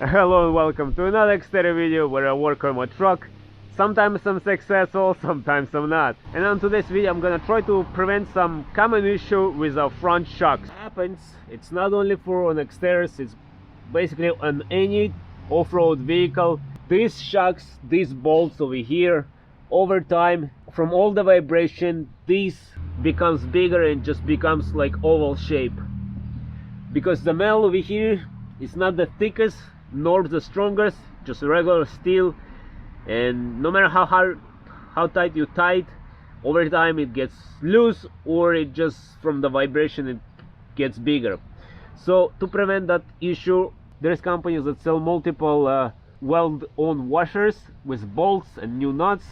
Hello and welcome to another Xterra video where I work on my truck. Sometimes I'm successful, sometimes I'm not. And on today's video I'm gonna try to prevent some common issue with our front shocks. What happens, it's not only for on Xterras, it's basically on any off-road vehicle. These shocks, these bolts over here, over time, from all the vibration, this becomes bigger and just becomes like oval shape. Because the metal over here is not the thickest nor the strongest, just regular steel, and no matter how hard, how tight you tie it, over time it gets loose, or it just from the vibration it gets bigger. So to prevent that issue, there's companies that sell multiple Weld owned washers with bolts and new nuts,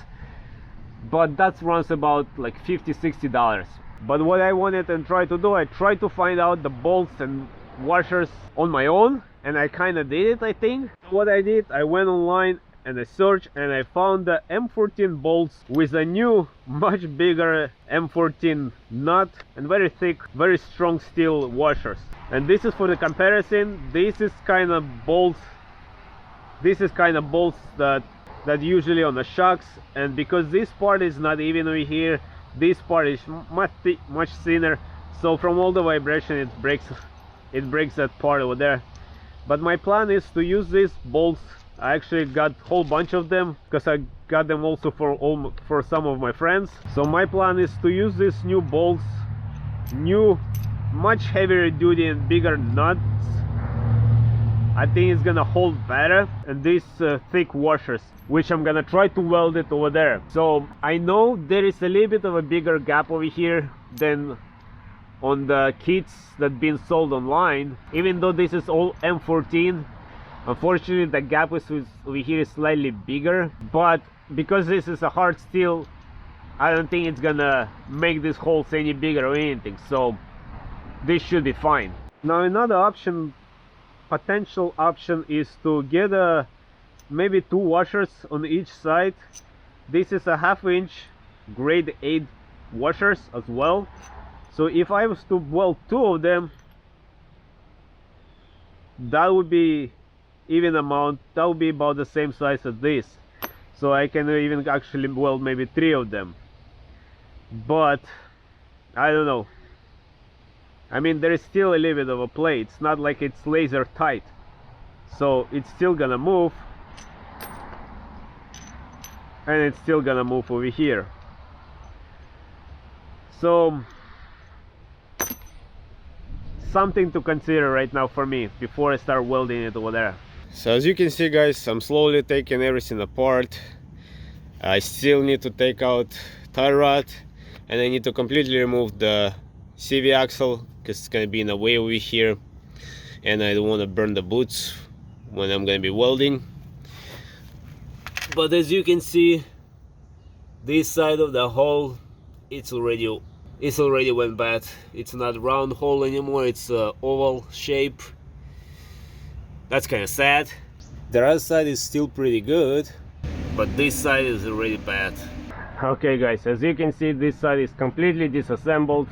but that runs about like $50–60. But what I wanted and tried to do, I tried to find out the bolts and washers on my own, and I kind of did it, I think. What I did, I went online and I searched and I found the M14 bolts with a new, much bigger M14 nut and very thick, very strong steel washers. And this is for the comparison. This is kind of bolts that usually on the shocks, and because this part is not even over here, this part is much thinner, so from all the vibration it breaks that part over there. But my plan is to use these bolts. I actually got a whole bunch of them because I got them also for some of my friends. So my plan is to use these new bolts, new much heavier duty and bigger nuts. I think it's gonna hold better, and these thick washers, which I'm gonna try to weld it over there. So I know there is a little bit of a bigger gap over here than on the kits that been sold online. Even though this is all M14, unfortunately the gap over here is slightly bigger, but because this is a hard steel, I don't think it's gonna make these holes any bigger or anything, so this should be fine. Now another potential option is to get maybe 2 washers on each side. This is a 1/2 inch grade 8 washers as well. So if I was to weld 2 of them, that would be even amount, that would be about the same size as this. So I can even actually weld maybe 3 of them. But I don't know. I mean, there is still a little bit of a play. It's not like it's laser tight, so it's still gonna move, and it's still gonna move over here. So something to consider right now for me before I start welding it over there. So as you can see, guys, I'm slowly taking everything apart. I still need to take out tie rod, and I need to completely remove the CV axle because it's gonna be in the way over here, and I don't want to burn the boots when I'm gonna be welding. But as you can see, this side of the hole, it's already went bad. It's not a round hole anymore, it's a oval shape. That's kind of sad. The other side is still pretty good, but this side is already bad. Okay guys, as you can see, this side is completely disassembled.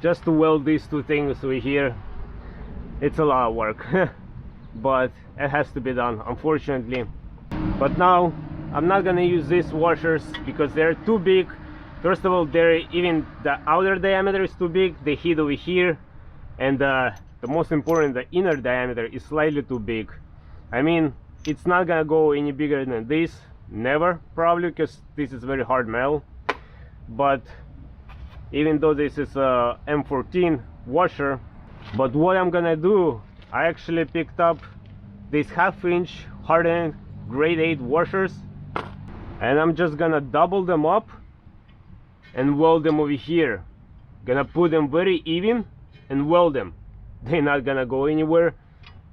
Just to weld these 2 things over here, it's a lot of work. But it has to be done, unfortunately. But now I'm not gonna use these washers because they're too big. First of all, even the outer diameter is too big, they hit over here, and the most important, the inner diameter is slightly too big. I mean, it's not gonna go any bigger than this, never, probably, because this is very hard metal. But even though this is a M14 washer, but what I'm gonna do, I actually picked up these 1/2 inch hardened grade 8 washers, and I'm just gonna double them up and weld them over here. Gonna put them very even and weld them. They're not gonna go anywhere,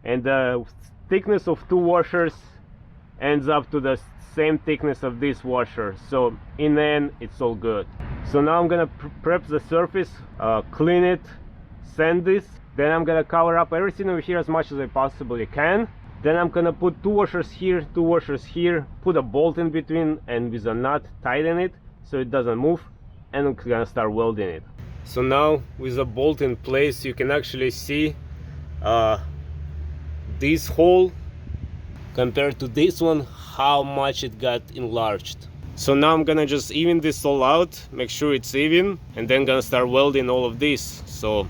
and the thickness of 2 washers ends up to the same thickness of this washer, so in the end it's all good. So now I'm gonna prep the surface, clean it, sand this, then I'm gonna cover up everything over here as much as I possibly can. Then I'm gonna put 2 washers here, 2 washers here, put a bolt in between, and with a nut tighten it so it doesn't move, and I'm gonna start welding it. So now with the bolt in place, you can actually see this hole compared to this one, how much it got enlarged. So now I'm gonna just even this all out, make sure it's even, and then gonna start welding all of this. So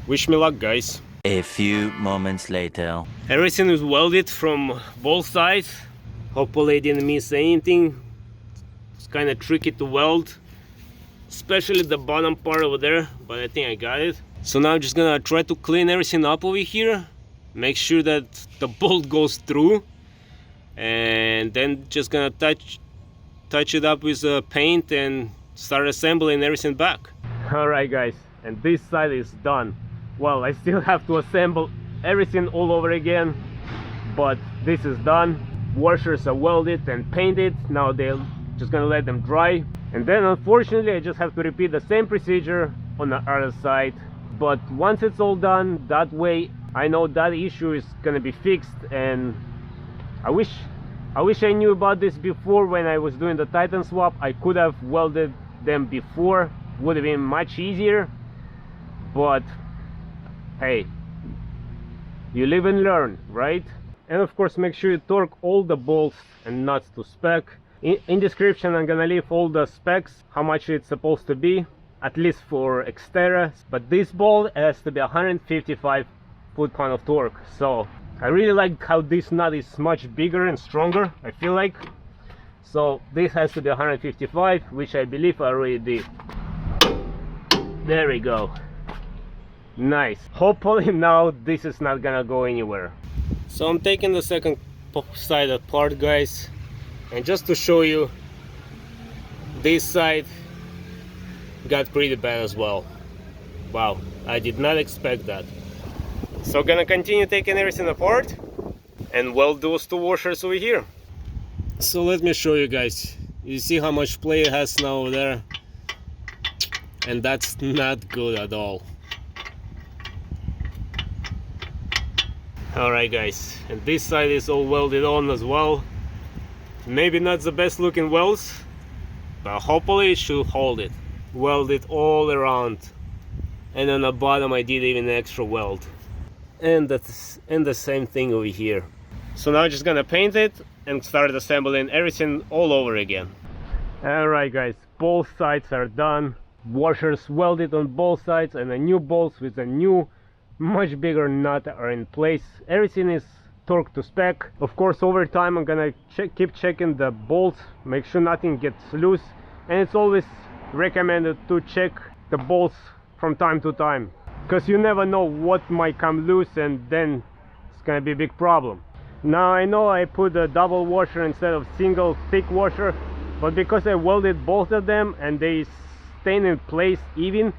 wish me luck, guys. A few moments later. Everything is welded from both sides. Hopefully I didn't miss anything. It's kind of tricky to weld, especially the bottom part over there, but I think I got it. So now I'm just gonna try to clean everything up over here, make sure that the bolt goes through, and then just gonna touch it up with paint and start assembling everything back. Alright guys, and this side is done. Well, I still have to assemble everything all over again, but this is done. Washers are welded and painted. Now they're just gonna let them dry, and then unfortunately I just have to repeat the same procedure on the other side. But once it's all done, that way I know that issue is gonna be fixed. And I wish I knew about this before when I was doing the Titan swap. I could have welded them before, would have been much easier. But hey, you live and learn, right? And of course make sure you torque all the bolts and nuts to spec. In description I'm gonna leave all the specs, how much it's supposed to be, at least for Xterra. But this bolt has to be 155 foot-pound of torque. So I really like how this nut is much bigger and stronger, I feel like. So this has to be 155, which I believe I already did. There we go. Nice. Hopefully now this is not gonna go anywhere. So I'm taking the second side apart, guys, and just to show you, this side got pretty bad as well. Wow, I did not expect that. So gonna continue taking everything apart and weld those two washers over here. So let me show you guys. You see how much play it has now over there, and that's not good at all. Alright guys, and this side is all welded on as well. Maybe not the best looking welds, but hopefully it should hold it. Weld it all around, and on the bottom I did even an extra weld, and the same thing over here. So now I'm just gonna paint it and start assembling everything all over again. Alright guys, both sides are done. Washers welded on both sides, and the new bolts with a new much bigger nut are in place. Everything is torqued to spec. Of course over time I'm gonna keep checking the bolts, make sure nothing gets loose, and it's always recommended to check the bolts from time to time, because you never know what might come loose, and then it's gonna be a big problem. Now I know I put a double washer instead of single thick washer, but because I welded both of them and they stay in place even,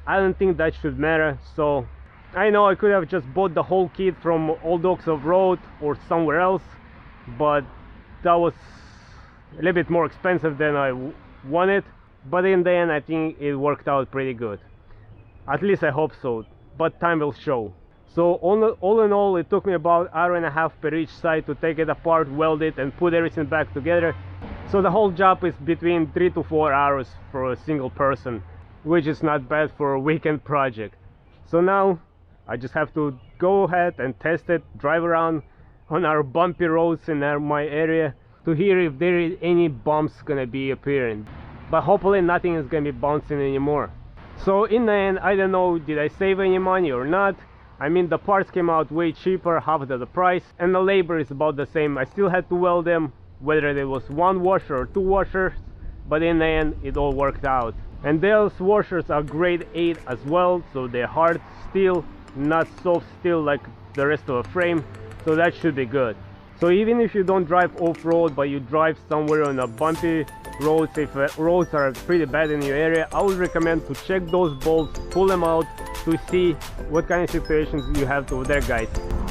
I don't think that should matter. So I know I could have just bought the whole kit from Old Oaks of Road or somewhere else, but that was a little bit more expensive than I wanted. But in the end I think it worked out pretty good. At least I hope so, but time will show. So all in all it took me about 1.5 hours per each side to take it apart, weld it, and put everything back together. So the whole job is between 3 to 4 hours for a single person, which is not bad for a weekend project. So now I just have to go ahead and test it, drive around on our bumpy roads in my area to hear if there is any bumps gonna be appearing. But hopefully nothing is gonna be bouncing anymore. So in the end, I don't know, did I save any money or not? I mean, the parts came out way cheaper, half of the price, and the labor is about the same. I still had to weld them, whether there was one washer or two washers, but in the end it all worked out. And those washers are grade 8 as well, so they're hard steel, not soft steel like the rest of the frame, so that should be good. So even if you don't drive off-road, but you drive somewhere on a bumpy roads, if roads are pretty bad in your area, I would recommend to check those bolts, pull them out to see what kind of situations you have over there, guys.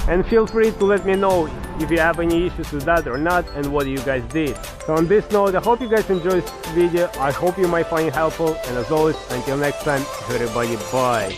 And feel free to let me know if you have any issues with that or not, and what you guys did. So on this note, I hope you guys enjoyed this video. I hope you might find it helpful, and as always, until next time, everybody, bye.